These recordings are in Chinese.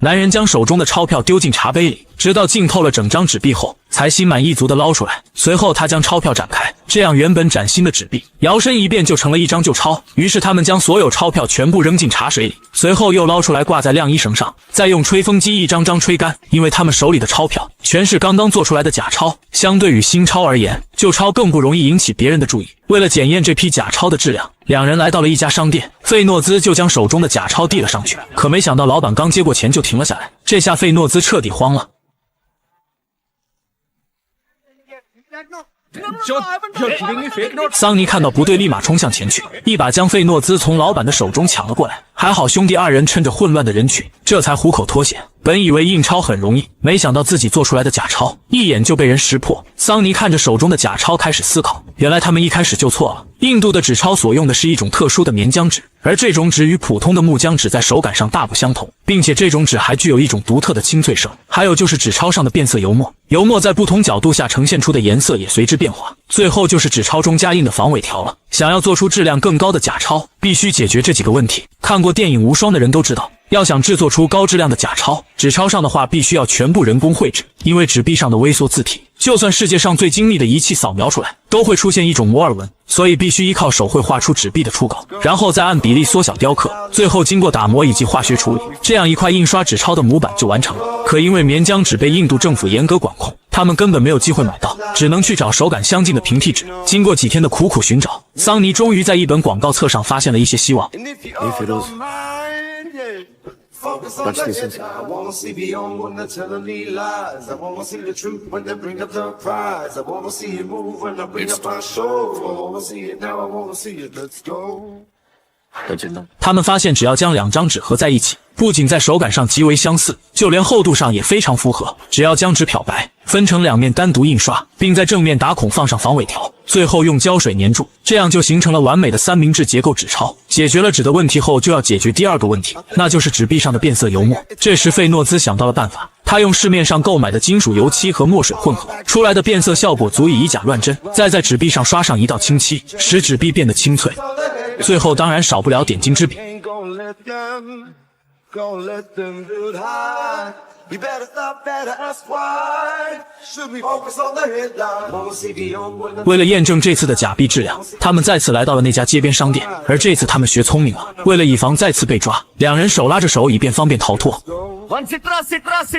男人将手中的钞票丢进茶杯里，直到浸透了整张纸币后，才心满意足地捞出来。随后他将钞票展开，这样原本崭新的纸币，摇身一变就成了一张旧钞。于是他们将所有钞票全部扔进茶水里，随后又捞出来挂在晾衣绳上，再用吹风机一张张吹干。因为他们手里的钞票全是刚刚做出来的假钞，相对于新钞而言，旧钞更不容易引起别人的注意。为了检验这批假钞的质量，两人来到了一家商店，费诺兹就将手中的假钞递了上去，可没想到老板刚接过钱就停了下来，这下费诺兹彻底慌了。桑尼看到不对，立马冲向前去，一把将费诺兹从老板的手中抢了过来。还好兄弟二人趁着混乱的人群，这才虎口脱险。本以为印钞很容易，没想到自己做出来的假钞一眼就被人识破。桑尼看着手中的假钞开始思考，原来他们一开始就错了。印度的纸钞所用的是一种特殊的棉浆纸，而这种纸与普通的木浆纸在手感上大不相同，并且这种纸还具有一种独特的清脆声。还有就是纸钞上的变色油墨，油墨在不同角度下呈现出的颜色也随之变化。最后就是纸钞中加印的防伪条了。想要做出质量更高的假钞，必须解决这几个问题。看过电影《无双》的人都知道，要想制作出高质量的假钞，纸钞上的话必须要全部人工绘制，因为纸币上的微缩字体，就算世界上最精密的仪器扫描出来，都会出现一种摩尔纹，所以必须依靠手绘画出纸币的初稿，然后再按比例缩小雕刻，最后经过打磨以及化学处理，这样一块印刷纸钞的模板就完成了。可因为棉浆纸被印度政府严格管控，他们根本没有机会买到，只能去找手感相近的平替纸。经过几天的苦苦寻找，桑尼终于在一本广告册上发现了一些希望。Watch this. I wanna see beyond when they're telling me lies. I wanna see the truth when they bring up the prize. I wanna see it move when I bring up my show. I wanna see it now. I wanna see it. Let's go. 他们发现只要将两张纸合在一起，不仅在手感上极为相似，就连厚度上也非常符合。只要将纸漂白，分成两面单独印刷，并在正面打孔放上防伪条，最后用胶水粘住，这样就形成了完美的三明治结构纸钞。解决了纸的问题后，就要解决第二个问题，那就是纸币上的变色油墨。这时费诺兹想到了办法，他用市面上购买的金属油漆和墨水混合出来的变色效果足以以假乱真，再在纸币上刷上一道清漆，使纸币变得清脆。最后当然少不了点睛之笔。为了验证这次的假币质量，他们再次来到了那家街边商店，而这次他们学聪明了，为了以防再次被抓，两人手拉着手，以便方便逃脱。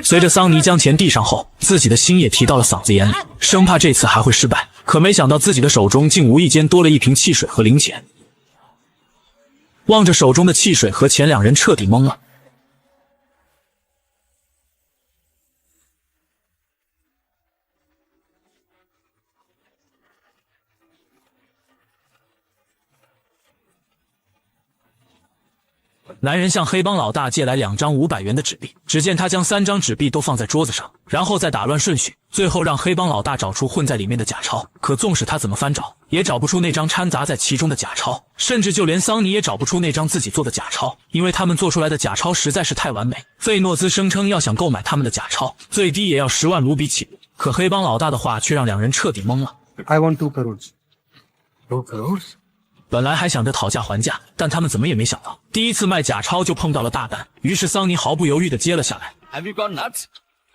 随着桑尼将钱递上后，自己的心也提到了嗓子眼里，生怕这次还会失败。可没想到自己的手中竟无意间多了一瓶汽水和零钱。望着手中的汽水和钱，两人彻底懵了。男人向黑帮老大借来2张500元的纸币，只见他将3张纸币都放在桌子上，然后再打乱顺序，最后让黑帮老大找出混在里面的假钞。可纵使他怎么翻找，也找不出那张掺杂在其中的假钞，甚至就连桑尼也找不出那张自己做的假钞，因为他们做出来的假钞实在是太完美。费诺兹声称要想购买他们的假钞，最低也要10万卢比起步，可黑帮老大的话却让两人彻底懵了。I want 2 crores. 2 crores? 本来还想着讨价还价，但他们怎么也没想到，第一次卖假钞就碰到了大单。于是桑尼毫不犹豫地接了下来。Have you gone nuts?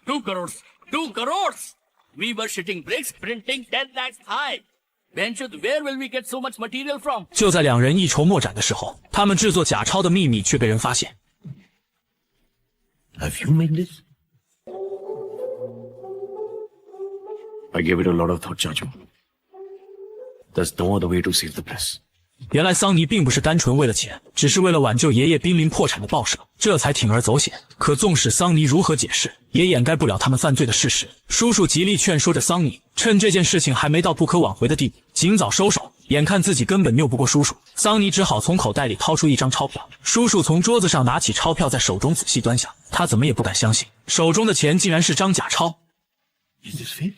2 crores. 2 crores. We were shitting bricks, printing 10 lakhs high. Benchut, where will we get so much material from? 就在两人一筹莫展的时候，他们制作假钞的秘密却被人发现。Have you made this? I gave it a lot of thought, Chacho. There's no other way to save the press. 原来桑尼并不是单纯为了钱，只是为了挽救爷爷濒临破产的报社，这才铤而走险。可纵使桑尼如何解释，也掩盖不了他们犯罪的事实。叔叔极力劝说着桑尼，趁这件事情还没到不可挽回的地步，尽早收手。眼看自己根本拗不过叔叔，桑尼只好从口袋里掏出1张钞票。叔叔从桌子上拿起钞票，在手中仔细端详，他怎么也不敢相信，手中的钱竟然是张假钞。Is this fake?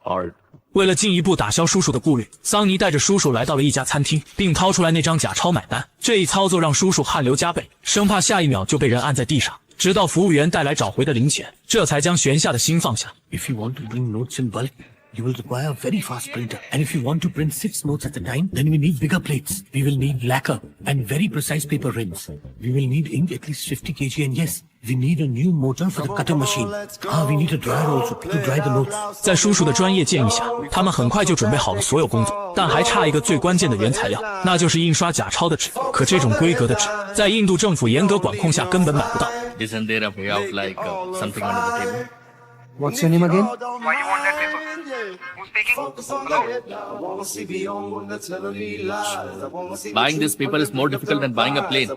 Hard.为了进一步打消叔叔的顾虑，桑尼带着叔叔来到了一家餐厅，并掏出来那张假钞买单。这一操作让叔叔汗流浃背，生怕下一秒就被人按在地上。直到服务员带来找回的零钱，这才将悬下的心放下。If you want to bring notes in bulk, You will require a very fast printer. And if you want to print 6 notes at a time, then we need bigger plates. We will need lacquer and very precise paper rims. We will need ink at least 50 kg. And yes, we need a new motor for the cutter machine. We need a dryer also to dry the notes. 在叔叔的专业建议下，他们很快就准备好了所有工作，但还差一个最关键的原材料，那就是印刷假钞的纸。可这种规格的纸，在印度政府严格管控下根本买不到。Isn't there a way out like something under the table? What's your name again? Why you want that paper? Who's speaking? Buying this paper is more difficult than buying a plane.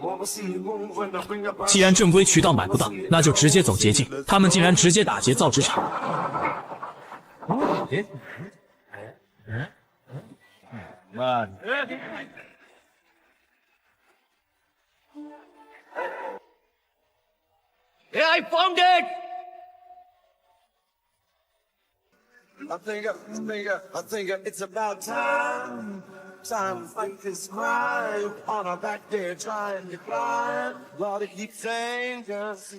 既然正规渠道买不到，那就直接走捷径。他们竟然直接打劫造纸厂。Hey, I found it! I think it's about time to fight this crime on our back there trying to climb. Lord, it keeps saying just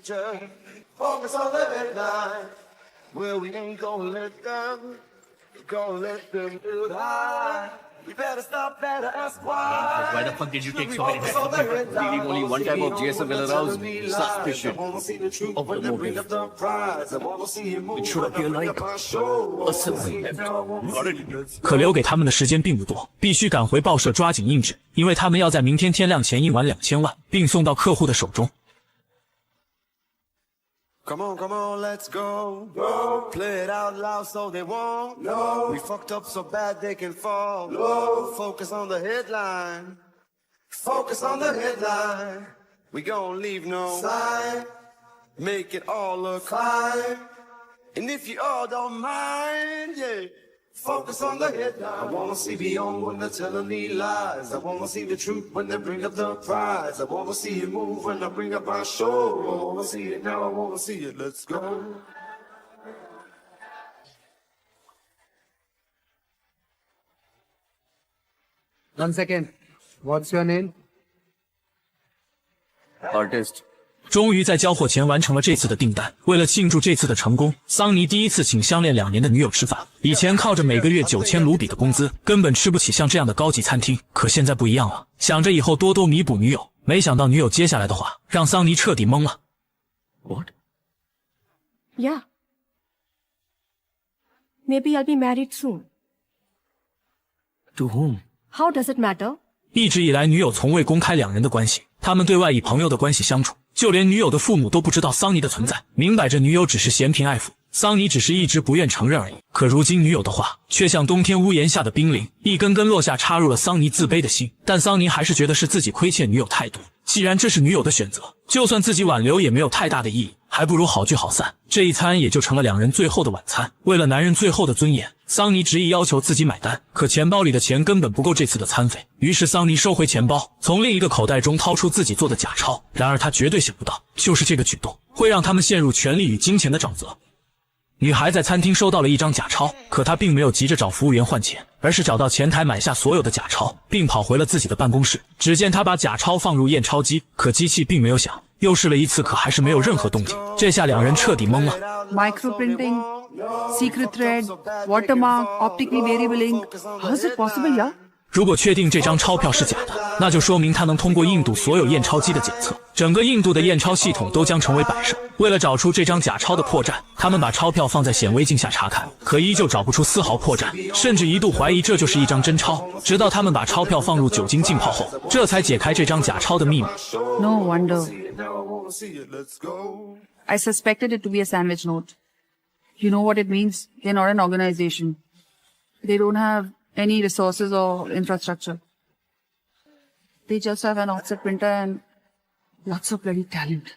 focus on the headline. Well, we ain't gonna let them build high. We better stop, better ask why. Why the fuck did you take so many times? Reading only one type of GSM will arouse suspicion of the motive. It should appear like a simple left. 可留给他们的时间并不多，必须赶回报社抓紧印制，因为他们要在明天天亮前印完2000万，并送到客户的手中。Come on, let's go. Play it out loud so they won't. We fucked up so bad they can fall. Focus on the headline. We gon' leave no sign. Make it all look fine. And if you all don't mind, yeah. Focus on the headline. I wanna see beyond when they're telling me lies. I wanna see the truth when they bring up the prize. I wanna see it move when I bring up my show. I wanna see it now, I wanna see it. Let's go. One second. What's your name? Artist. 终于在交货前完成了这次的订单。为了庆祝这次的成功，桑尼第一次请相恋2年的女友吃饭。以前靠着每个月9000卢比的工资，根本吃不起像这样的高级餐厅。可现在不一样了，想着以后多多弥补女友，没想到女友接下来的话，让桑尼彻底懵了。What? Yeah. Maybe I'll be married soon. To whom? How does it matter? 一直以来，女友从未公开2人的关系，他们对外以朋友的关系相处。就连女友的父母都不知道桑尼的存在，明摆着女友只是嫌贫爱富，桑尼只是一直不愿承认而已。可如今女友的话却像冬天屋檐下的冰凌，一根根落下，插入了桑尼自卑的心。但桑尼还是觉得是自己亏欠女友太多，既然这是女友的选择，就算自己挽留也没有太大的意义，还不如好聚好散。这一餐也就成了2人最后的晚餐。为了男人最后的尊严，桑尼执意要求自己买单，可钱包里的钱根本不够这次的餐费。于是桑尼收回钱包，从另一个口袋中掏出自己做的假钞。然而他绝对想不到，就是这个举动会让他们陷入权力与金钱的沼泽。女孩在餐厅收到了一张假钞，可她并没有急着找服务员换钱，而是找到前台买下所有的假钞，并跑回了自己的办公室。只见她把假钞放入验钞机，可机器并没有响。又试了一次，可还是没有任何动静。这下2人彻底懵了。Microprinting, secret thread, watermark, optically variable ink. How is it possible, yeah? 如果确定这张钞票是假的，那就说明它能通过印度所有验钞机的检测，整个印度的验钞系统都将成为摆设。为了找出这张假钞的破绽，他们把钞票放在显微镜下查看，可依旧找不出丝毫破绽，甚至一度怀疑这就是一张真钞。直到他们把钞票放入酒精浸泡后，这才解开这张假钞的密码。No wonder. I suspected it to be a sandwich note. You know what it means? They're not an organization. They don't have any resources or infrastructure. They just have an offset printer and lots of bloody talent.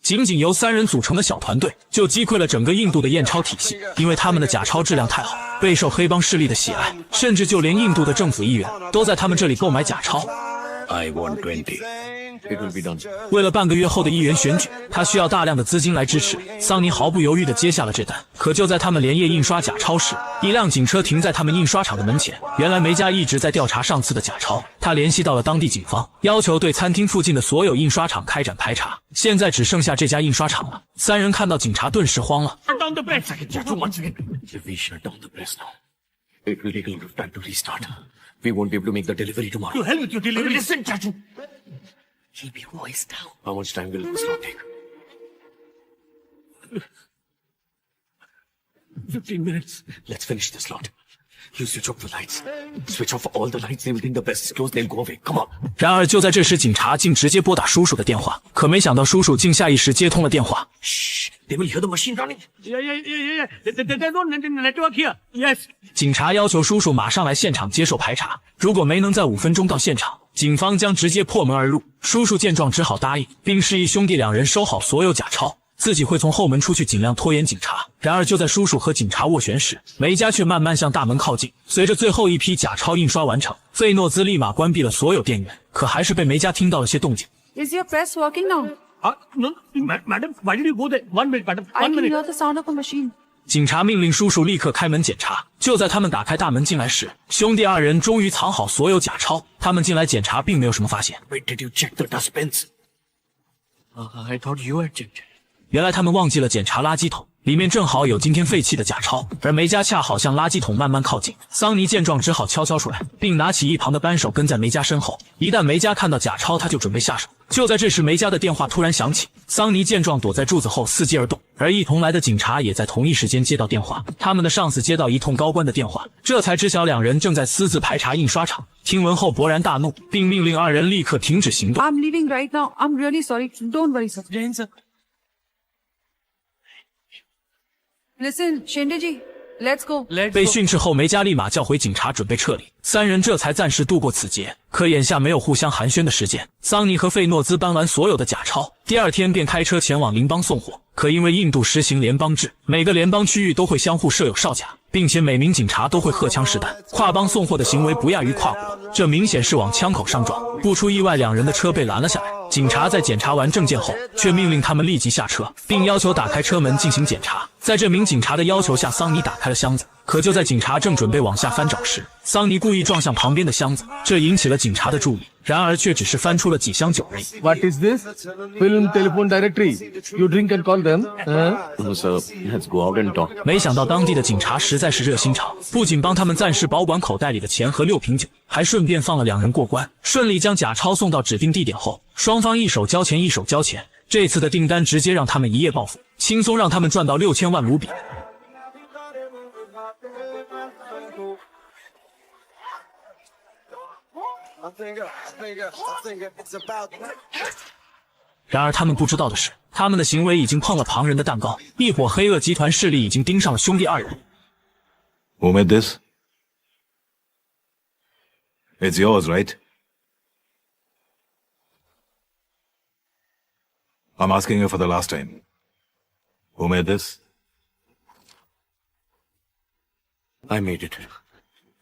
仅仅由3人组成的小团队，就击溃了整个印度的验钞体系。因为他们的假钞质量太好，备受黑帮势力的喜爱，甚至就连印度的政府议员都在他们这里购买假钞。I want 20. It will be done. 为了半个月后的议员选举，他需要大量的资金来支持。桑尼毫不犹豫地接下了这单。可就在他们连夜印刷假钞时，一辆警车停在他们印刷厂的门前。原来梅家一直在调查上次的假钞，他联系到了当地警方，要求对餐厅附近的所有印刷厂开展排查。现在只剩下这家印刷厂了。三人看到警察，顿时慌了。Shut down the press. Once again. If we shut down the press now, it will take a lot of time to restart. We won't be able to make the delivery tomorrow. To hell with your delivery. Listen, Chaju. Keep your voice down. How much time will this lot take? 15 minutes. Let's finish this lot. You switch off the lights. Switch off all the lights. They will think the press is closed. They'll go away. Come on. 然而就在这时，警察竟直接拨打叔叔的电话，可没想到叔叔竟下意识接通了电话。 Shh. They will hear the machine running. Yeah. There's no network here. Yes. 警察要求叔叔马上来现场接受排查，如果没能在5分钟到现场，警方将直接破门而入。叔叔见状只好答应，并示意兄弟两人收好所有假钞，自己会从后门出去，尽量拖延警察。然而就在叔叔和警察斡旋时，梅家却慢慢向大门靠近。随着最后一批假钞印刷完成，费诺兹立马关闭了所有电源，可还是被梅家听到了些动静。 Is your press working now? No, madam. Why did you go there? 1 minute, madam. I One can minute. hear the sound of a machine. 警察命令叔叔立刻开门检查。就在他们打开大门进来时，兄弟二人终于藏好所有假钞。他们进来检查，并没有什么发现。 Wait, did you check the dustbins? I thought you had checked. 原来他们忘记了检查垃圾桶，里面正好有今天废弃的假钞，而梅家恰好向垃圾桶慢慢靠近。桑尼见状只好悄悄出来，并拿起一旁的扳手跟在梅家身后。一旦梅家看到假钞，他就准备下手。就在这时，梅家的电话突然响起，桑尼见状躲在柱子后伺机而动，而一同来的警察也在同一时间接到电话。他们的上司接到一通高官的电话，这才知晓两人正在私自排查印刷厂。听闻后勃然大怒，并命令二人立刻停止行动。 I'm leaving right now. I'm really sorry. Don't worry, sir. Jain, sir. Listen, Shendeji, let's go. 被训斥后，梅家立马叫回警察，准备撤离。三人这才暂时度过此劫。可眼下没有互相寒暄的时间。桑尼和费诺兹搬完所有的假钞，第二天便开车前往邻邦送货。可因为印度实行联邦制，每个联邦区域都会相互设有哨卡，并且每名警察都会荷枪实弹。跨邦送货的行为不亚于跨国，这明显是往枪口上撞。不出意外，两人的车被拦了下来。警察在检查完证件后，却命令他们立即下车，并要求打开车门进行检查。在这名警察的要求下，桑尼打开了箱子。可就在警察正准备往下翻找时，桑尼故意撞向旁边的箱子，这引起了警察的注意。然而却只是翻出了几箱酒而已。 What is this? Film telephone directory. You drink and call them? No, sir. Let's go out and talk. 没想到当地的警察实在是热心肠，不仅帮他们暂时保管口袋里的钱和6瓶酒，还顺便放了两人过关，顺利将假钞送到指定地点后，双方一手交钱一手交钱。这次的订单直接让他们一夜暴富，轻松让他们赚到6000万卢比。 然而他们不知道的是，他们的行为已经碰了旁人的蛋糕，一伙黑恶集团势力已经盯上了兄弟二人。 Who made this? It's yours, right? I'm asking you for the last time. Who made this? I made it.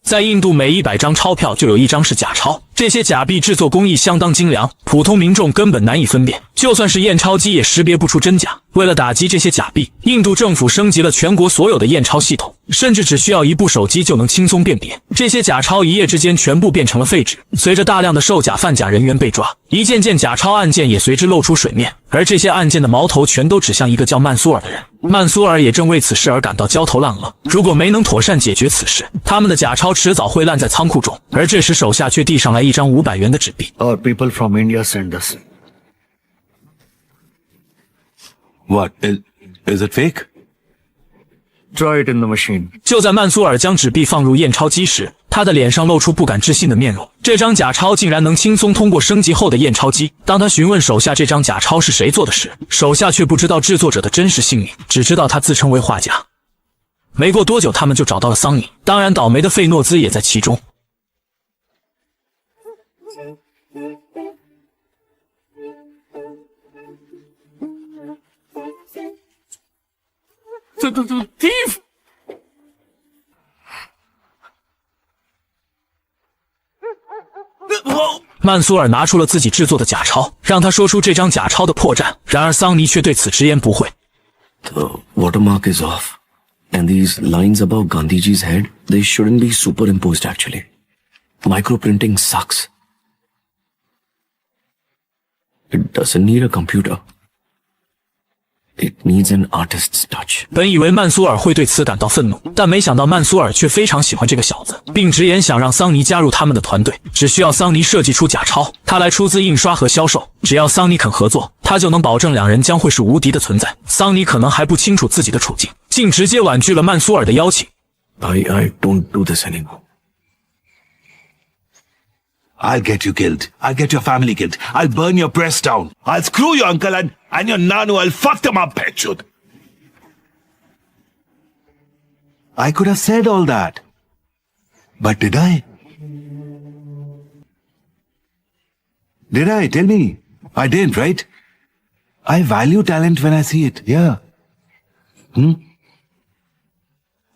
在印度，每100张钞票就有1张是假钞。这些假币制作工艺相当精良，普通民众根本难以分辨，就算是验钞机也识别不出真假。为了打击这些假币，印度政府升级了全国所有的验钞系统，甚至只需要一部手机就能轻松辨别。这些假钞一夜之间全部变成了废纸。随着大量的售假贩假人员被抓，一件件假钞案件也随之露出水面，而这些案件的矛头全都指向一个叫曼苏尔的人。曼苏尔也正为此事而感到焦头烂额。如果没能妥善解决此事，他们的假钞迟早会烂在仓库中。而这时手下却递上来1张500元的纸币。 Our people from India send us. What? Is it fake? Try it in the machine. 就在曼苏尔将纸币放入验钞机时，他的脸上露出不敢置信的面容。这张假钞竟然能轻松通过升级后的验钞机。当他询问手下这张假钞是谁做的时，手下却不知道制作者的真实姓名，只知道他自称为画家。没过多久，他们就找到了桑尼，当然倒霉的费诺兹也在其中。 The thief! 曼苏尔拿出了自己制作的假钞，让他说出这张假钞的破绽。然而桑尼却对此直言不讳。The watermark is off, and these lines above Gandhiji's head, they shouldn't be superimposed actually. Microprinting sucks. It doesn't need a computer. It needs an artist's touch. 本以为曼苏尔会对此感到愤怒，但没想到曼苏尔却非常喜欢这个小子，并直言想让桑尼加入他们的团队，只需要桑尼设计出假钞，他来出资印刷和销售，只要桑尼肯合作，他就能保证两人将会是无敌的存在。桑尼可能还不清楚自己的处境，竟直接婉拒了曼苏尔的邀请。I don't do this anymore. I'll get you killed. I'll get your family killed. I'll burn your press down. I'll screw your uncle and your nanu. I'll fuck them up, Pechud. I could have said all that. But did I? Did I? Tell me. I didn't, right? I value talent when I see it. Yeah.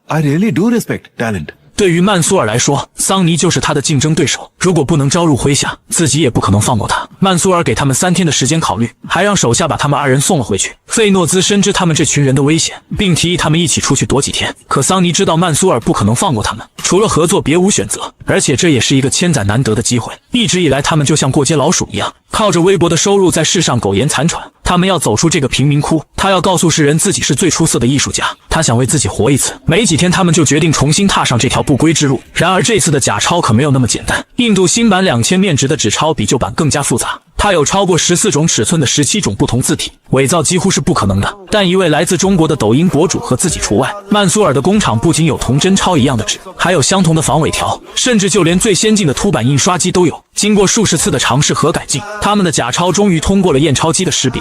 I really do respect talent. 对于曼苏尔来说，桑尼就是他的竞争对手，如果不能招入麾下，自己也不可能放过他。曼苏尔给他们3天的时间考虑，还让手下把他们2人送了回去。费诺兹深知他们这群人的危险，并提议他们一起出去躲几天。可桑尼知道曼苏尔不可能放过他们，除了合作别无选择，而且这也是一个千载难得的机会。一直以来，他们就像过街老鼠一样，靠着微薄的收入在世上苟延残喘。他们要走出这个贫民窟，他要告诉世人自己是最出色的艺术家，他想为自己活一次。没几天，他们就决定重新踏上这条不归之路。然而这次的假钞可没有那么简单，印度新版2000面值的纸钞比旧版更加复杂，它有超过14种尺寸的17种不同字体，伪造几乎是不可能的。但一位来自中国的抖音博主和自己除外，曼苏尔的工厂不仅有同真钞一样的纸，还有相同的防伪条，甚至就连最先进的凸版印刷机都有。经过数十次的尝试和改进，他们的假钞终于通过了验钞机的识别。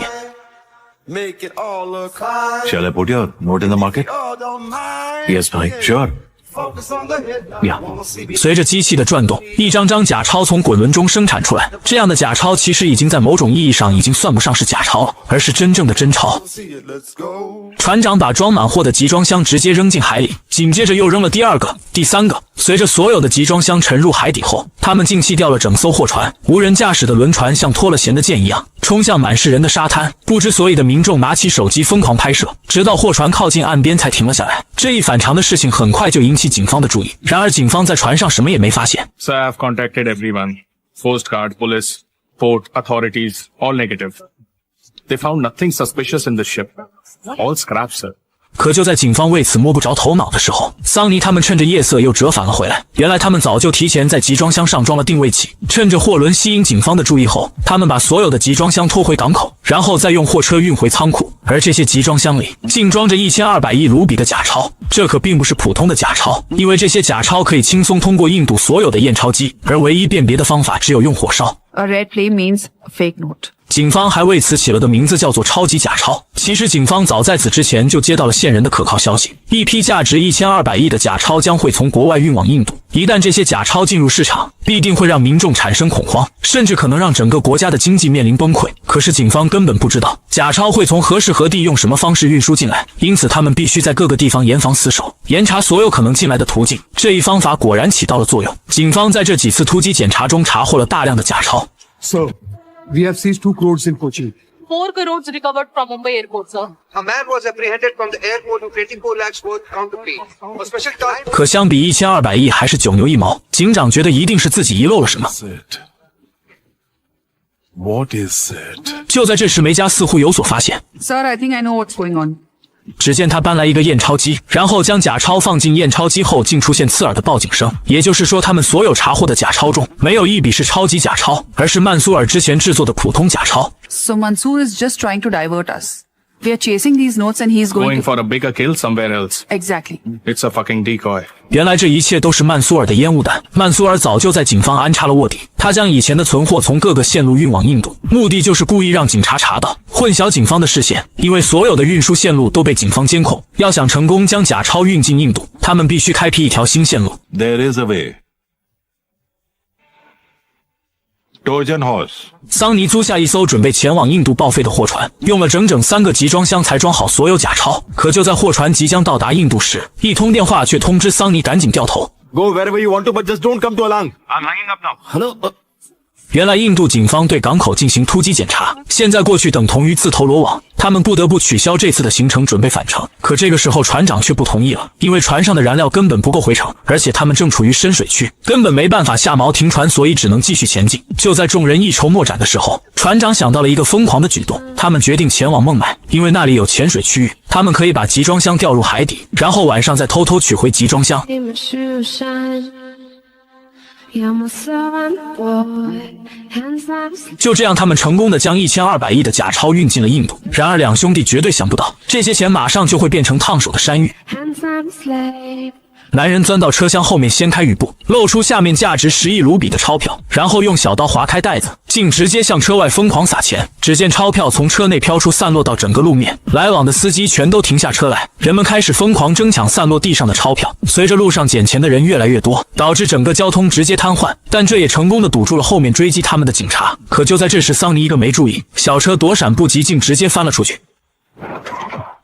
Shall I put your note in the market? Yes, bhai. Sure. 随着机器的转动，一张张假钞从滚轮中生产出来。这样的假钞其实已经在某种意义上已经算不上是假钞了，而是真正的真钞。船长把装满货的集装箱直接扔进海里，紧接着又扔了第2个、第3个。随着所有的集装箱沉入海底后，他们竟弃掉了整艘货船。无人驾驶的轮船像脱了弦的箭一样冲向满是人的沙滩，不知所以的民众拿起手机疯狂拍摄，直到货船靠近岸边才停了下来。这一反常的事情很快就引起警方的注意，然而警方在船上什么也没发现。 So I have contacted everyone. Coast Guard, police, port, authorities, all negative. They found nothing suspicious in the ship. All scrap, sir. 可就在警方为此摸不着头脑的时候，桑尼他们趁着夜色又折返了回来。原来他们早就提前在集装箱上装了定位器，趁着货轮吸引警方的注意后，他们把所有的集装箱拖回港口，然后再用货车运回仓库。而这些集装箱里竟装着1200亿卢比的假钞，这可并不是普通的假钞，因为这些假钞可以轻松通过印度所有的验钞机，而唯一辨别的方法只有用火烧。A red flame means a fake note. 警方还为此起了个名字，叫做超级假钞。其实警方早在此之前就接到了线人的可靠消息，一批价值1200亿的假钞将会从国外运往印度。一旦这些假钞进入市场，必定会让民众产生恐慌，甚至可能让整个国家的经济面临崩溃。可是警方根本不知道假钞会从何时何地用什么方式运输进来，因此他们必须在各个地方严防死守，严查所有可能进来的途径。这一方法果然起到了作用，警方在这几次突击检查中查获了大量的假钞。 So, we have seized 2 crores in Kochi. 4 crores recovered from Mumbai airport, sir. A man was apprehended from the airport with 24 lakhs worth counterfeit. A special task. 可相比1200亿还是9牛1毛，警长觉得一定是自己遗漏了什么。 What is it? 就在这时，梅加似乎有所发现。 Sir, I think I know what's going on. 只见他搬来一个验钞机，然后将假钞放进验钞机后，竟出现刺耳的报警声。也就是说，他们所有查获的假钞中，没有一笔是超级假钞，而是曼苏尔之前制作的普通假钞。 So Mansoor is just trying to divert us. We are chasing these notes and he's going for a bigger kill somewhere else. Exactly. It's a fucking decoy. 原来这一切都是曼苏尔的烟雾弹。曼苏尔早就在警方安插了卧底，他将以前的存货从各个线路运往印度，目的就是故意让警察查到，混淆警方的视线。因为所有的运输线路都被警方监控，要想成功将假钞运进印度，他们必须开辟一条新线路。 There is a way. Trojan horse. 桑尼租下一艘准备前往印度报废的货船，用了整整3个集装箱才装好所有假钞。可就在货船即将到达印度时，一通电话却通知桑尼赶紧掉头。 Go wherever you want to, but just don't come to Alang. I'm hanging up now. Hello? 原来印度警方对港口进行突击检查，现在过去等同于自投罗网，他们不得不取消这次的行程，准备返程。可这个时候船长却不同意了，因为船上的燃料根本不够回程，而且他们正处于深水区，根本没办法下锚停船，所以只能继续前进。就在众人一筹莫展的时候，船长想到了一个疯狂的举动，他们决定前往孟买，因为那里有潜水区域，他们可以把集装箱掉入海底，然后晚上再偷偷取回集装箱。就这样，他们成功的将1200亿的假钞运进了印度。然而，两兄弟绝对想不到，这些钱马上就会变成烫手的山芋。男人钻到车厢后面，掀开雨布，露出下面价值10亿卢比的钞票，然后用小刀划开袋子，竟直接向车外疯狂撒钱。只见钞票从车内飘出，散落到整个路面，来往的司机全都停下车来，人们开始疯狂争抢散落地上的钞票。随着路上捡钱的人越来越多，导致整个交通直接瘫痪，但这也成功的堵住了后面追击他们的警察。可就在这时，桑尼一个没注意，小车躲闪不及，竟直接翻了出去。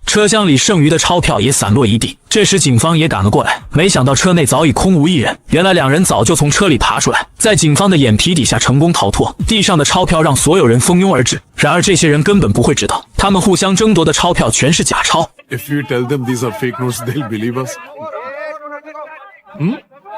车厢里剩余的钞票也散落一地，这时警方也赶了过来，没想到车内早已空无一人。原来两人早就从车里爬出来，在警方的眼皮底下成功逃脱。地上的钞票让所有人蜂拥而至，然而这些人根本不会知道，他们互相争夺的钞票全是假钞。 If you tell them these are fake notes, they'll believe us.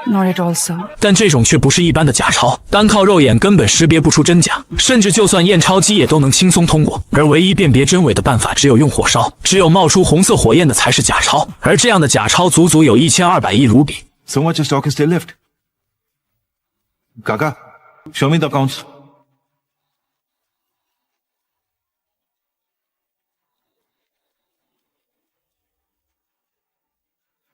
Not at all, sir. 但这种却不是一般的假钞，单靠肉眼根本识别不出真假，甚至就算验钞机也都能轻松通过。而唯一辨别真伪的办法只有用火烧，只有冒出红色火焰的才是假钞。而这样的假钞足足有1200亿卢比。 So much stock is still left. Kaka, show me the accounts.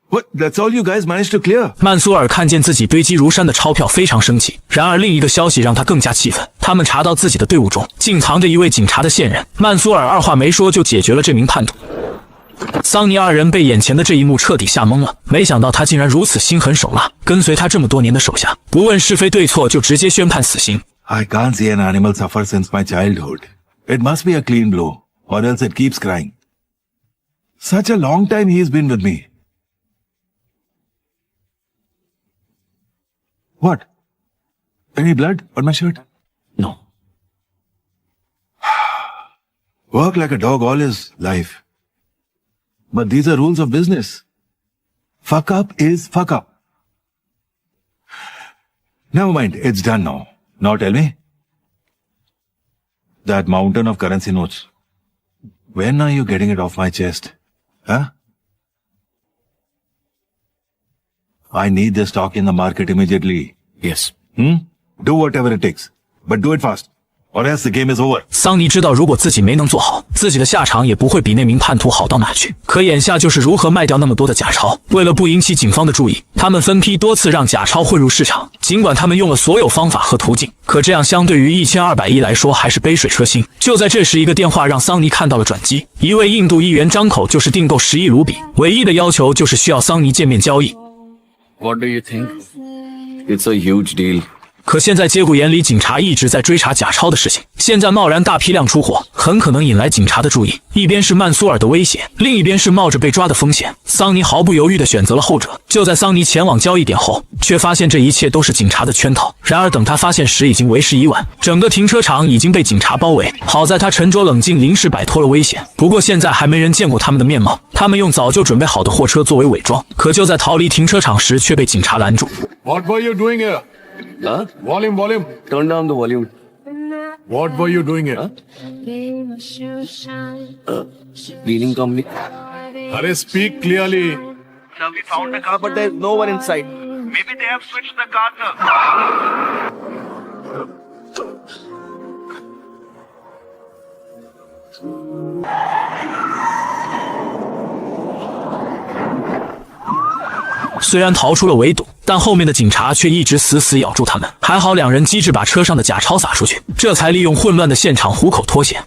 What? That's all you guys managed to clear? 曼苏尔看见自己堆积如山的钞票，非常生气。然而另一个消息让他更加气愤，他们查到自己的队伍中竟藏着一位警察的线人。曼苏尔二话没说就解决了这名叛徒。桑尼二人被眼前的这一幕彻底吓懵了，没想到他竟然如此心狠手辣，跟随他这么多年的手下，不问是非对错就直接宣判死刑。 I can't see an animal suffer since my childhood. It must be a clean blow, or else it keeps crying. Such a long time he's been with me. What? Any blood on my shirt? No. Work like a dog all his life. But these are rules of business. Fuck up is fuck up. Never mind, it's done now. Now tell me. That mountain of currency notes. When are you getting it off my chest? Huh? I need the stock in the market immediately. Yes. Do whatever it takes. But do it fast. Or else the game is over. 桑尼知道，如果自己没能做好，自己的下场也不会比那名叛徒好到哪去。可眼下就是如何卖掉那么多的假钞。为了不引起警方的注意，他们分批多次让假钞汇入市场。尽管他们用了所有方法和途径，可这样相对于1200亿来说还是杯水车薪。就在这时，一个电话让桑尼看到了转机。一位印度议员张口就是订购10亿卢比，唯一的要求就是需要桑尼见面交易。 What do you think? It's a huge deal. 可现在节骨眼里，警察一直在追查假钞的事情。现在贸然大批量出货，很可能引来警察的注意。一边是曼苏尔的威胁，另一边是冒着被抓的风险。桑尼毫不犹豫地选择了后者。就在桑尼前往交易点后，却发现这一切都是警察的圈套。然而等他发现时，已经为时已晚。整个停车场已经被警察包围。好在他沉着冷静，临时摆脱了危险。不过现在还没人见过他们的面貌。他们用早就准备好的货车作为伪装，可就在逃离停车场时，却被警察拦住。 What were you doing here? Huh? Volume. Turn down the volume. What were you doing here? Cleaning company. Hurry, speak clearly. Sir, we found the car, but there's no one inside. Maybe they have switched the car, sir. Sir. 虽然逃出了围堵，但后面的警察却一直死死咬住他们。还好两人机智把车上的假钞撒出去，这才利用混乱的现场虎口脱险。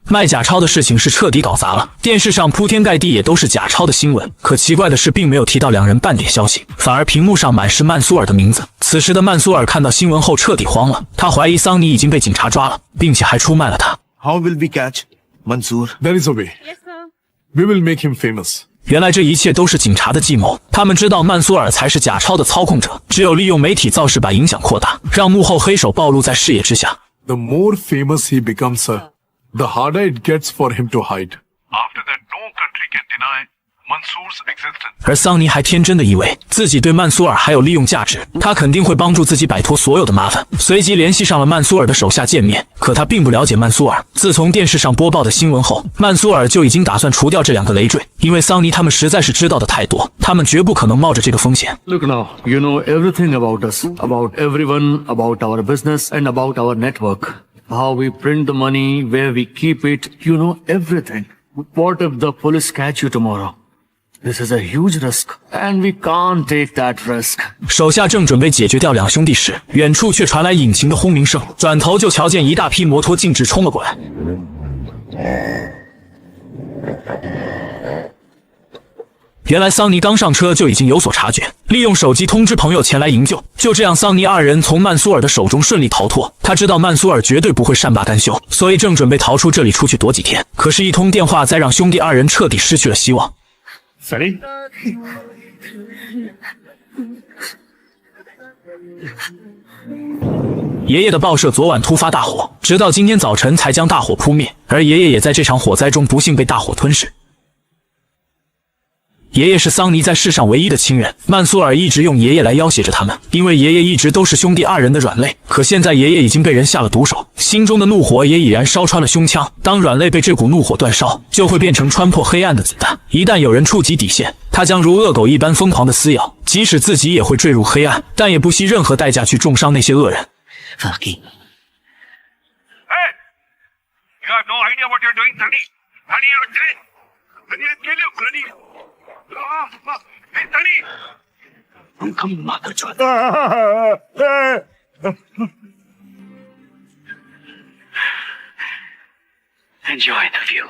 卖假钞的事情是彻底搞砸了，电视上铺天盖地也都是假钞的新闻。可奇怪的是，并没有提到两人半点消息，反而屏幕上满是曼苏尔的名字。此时的曼苏尔看到新闻后彻底慌了，他怀疑桑尼已经被警察抓了，并且还出卖了他。 How will we catch Mansoor? There is a way. Yes, sir. We will make him famous. 原来这一切都是警察的计谋，他们知道曼苏尔才是假钞的操控者，只有利用媒体造势把影响扩大，让幕后黑手暴露在视野之下。The more famous he becomes, sir, the harder it gets for him to hide. After that, no country can deny Mansoor's existence. 而桑尼还天真的以为自己对曼苏尔还有利用价值，他肯定会帮助自己摆脱所有的麻烦，随即联系上了曼苏尔的手下见面。可他并不了解曼苏尔，自从电视上播报的新闻后，曼苏尔就已经打算除掉这两个累赘，因为桑尼他们实在是知道的太多，他们绝不可能冒着这个风险。 Look now, you know everything about us, about everyone, about our business and about our network. How we print the money, where we keep it, you know everything. What if the police catch you tomorrow? This is a huge risk, and we can't take that risk. 手下正准备解决掉两兄弟时，远处却传来引擎的轰鸣声，转头就瞧见一大批摩托径直冲了过来。原来桑尼刚上车就已经有所察觉，利用手机通知朋友前来营救。就这样，桑尼二人从曼苏尔的手中顺利逃脱。他知道曼苏尔绝对不会善罢甘休，所以正准备逃出这里出去躲几天。可是，一通电话再让兄弟二人彻底失去了希望。 Sunny? 爷爷的报社昨晚突发大火，直到今天早晨才将大火扑灭，而爷爷也在这场火灾中不幸被大火吞噬。爷爷是桑尼在世上唯一的亲人，曼苏尔一直用爷爷来要挟着他们，因为爷爷一直都是兄弟二人的软肋。可现在爷爷已经被人下了毒手，心中的怒火也已然烧穿了胸腔。当软肋被这股怒火煅烧，就会变成穿破黑暗的子弹。一旦有人触及底线，他将如恶狗一般疯狂的撕咬，即使自己也会坠入黑暗，但也不惜任何代价去重伤那些恶人。Fucking. Hey! You have no idea what you're doing, Sunny. Sunny, you're dead. Sunny, I'll kill you, Sunny. Hey, Sunny! I'm coming, Makajan. Enjoy the view.